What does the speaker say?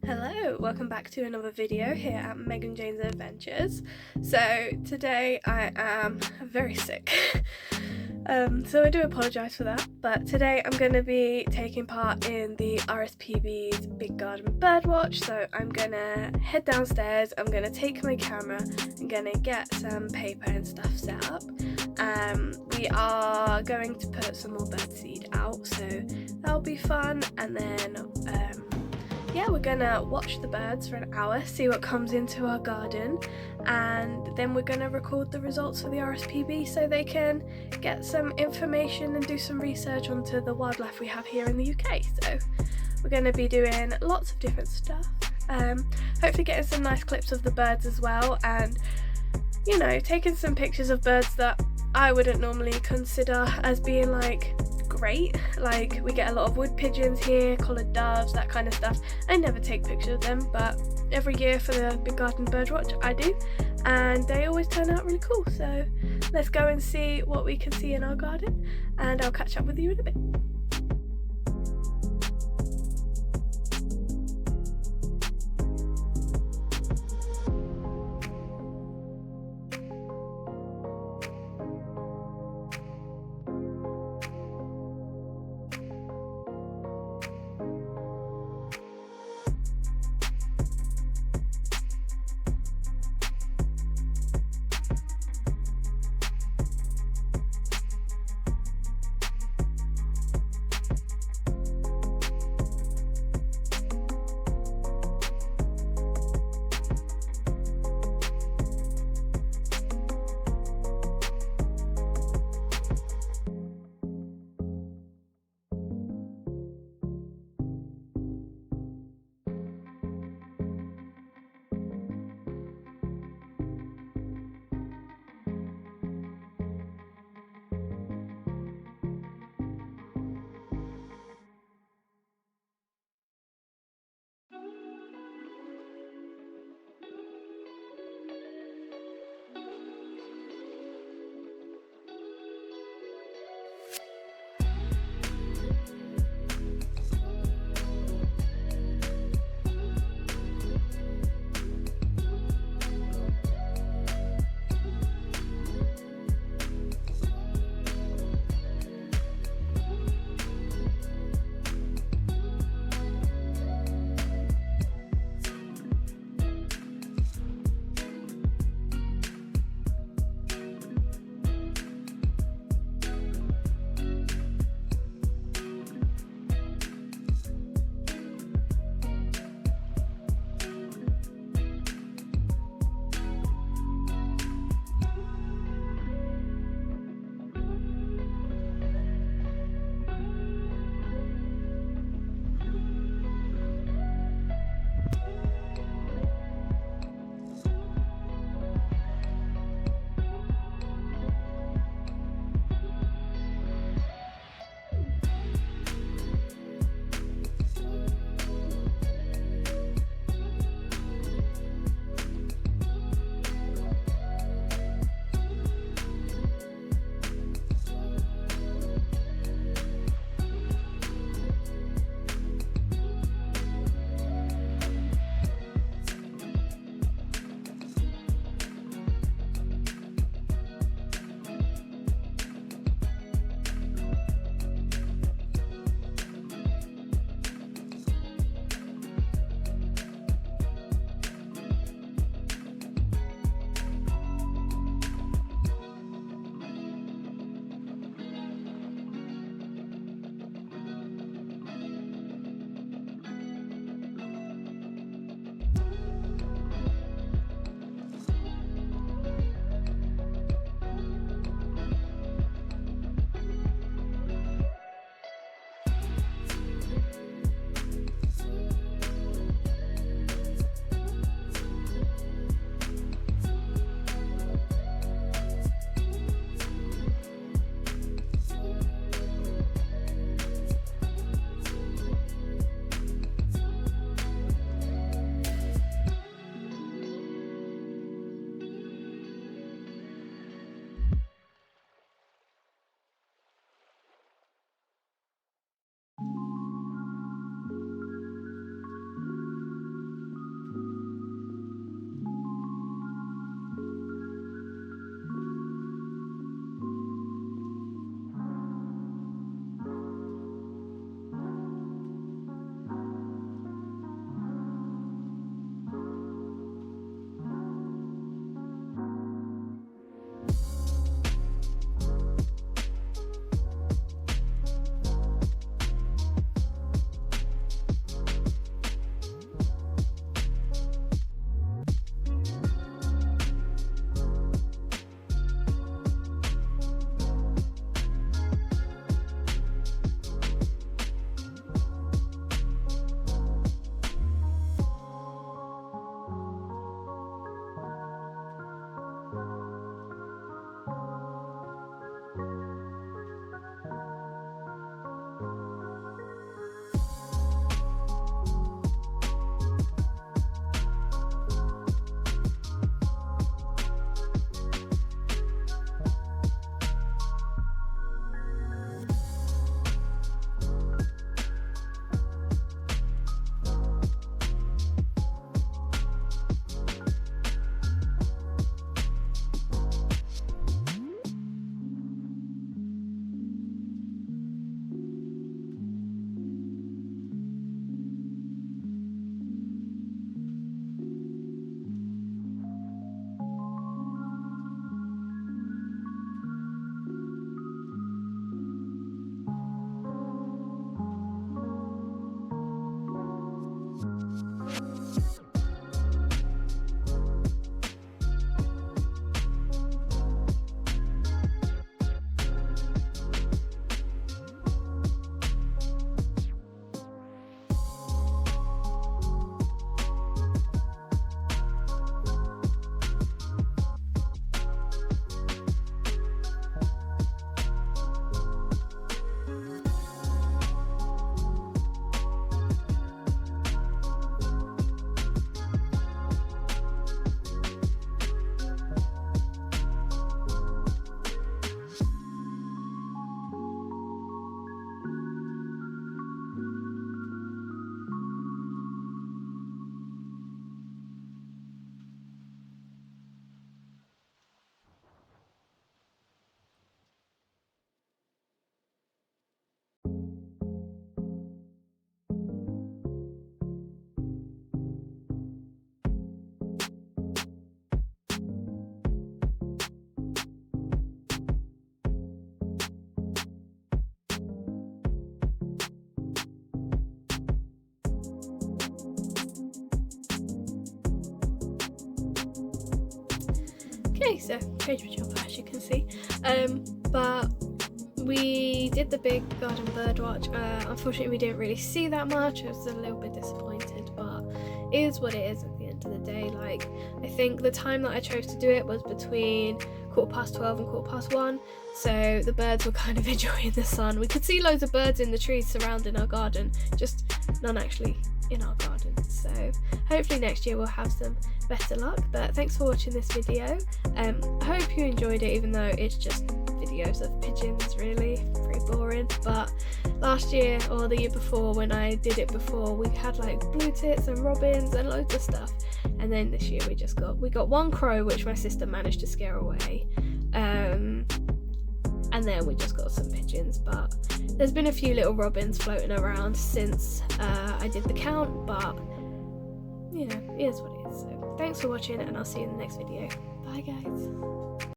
Hello, welcome back to another video here at Meg and Jane's Adventures. So today I am very sick, so I do apologise for that, but today I'm going to be taking part in the RSPBs Big Garden Birdwatch. So I'm going to head downstairs, I'm going to take my camera, I'm going to get some paper and stuff set up. We are going to put some more birdseed out, so that'll be fun, and then yeah, we're gonna watch the birds for an hour, see what comes into our garden, and then we're gonna record the results for the RSPB so they can get some information and do some research onto the wildlife we have here in the UK. So we're gonna be doing lots of different stuff, hopefully getting some nice clips of the birds as well, and you know, taking some pictures of birds that I wouldn't normally consider as being like great. Like, we get a lot of wood pigeons here, collared doves, that kind of stuff. I never take pictures of them, but every year for the Big Garden Birdwatch I do, and they always turn out really cool. So let's go and see what we can see in our garden, and I'll catch up with you in a bit. Okay, so cage jumper, as you can see. But we did the Big Garden Birdwatch. Unfortunately, we didn't really see that much. I was a little bit disappointed, but it is what it is at the end of the day. Like, I think the time that I chose to do it was between 12:15 and 1:15, so the birds were kind of enjoying the sun. We could see loads of birds in the trees surrounding our garden, just none actually in our garden. So hopefully next year we'll have some better luck. But thanks for watching this video. I hope you enjoyed it, even though it's just videos of pigeons, really pretty boring. But last year or the year before, when I did it before, we had like blue tits and robins and loads of stuff. And then this year we got one crow, which my sister managed to scare away, and then we just got some pigeons. But there's been a few little robins floating around since I did the count, but you know, it is what it is. So thanks for watching, and I'll see you in the next video. Bye guys.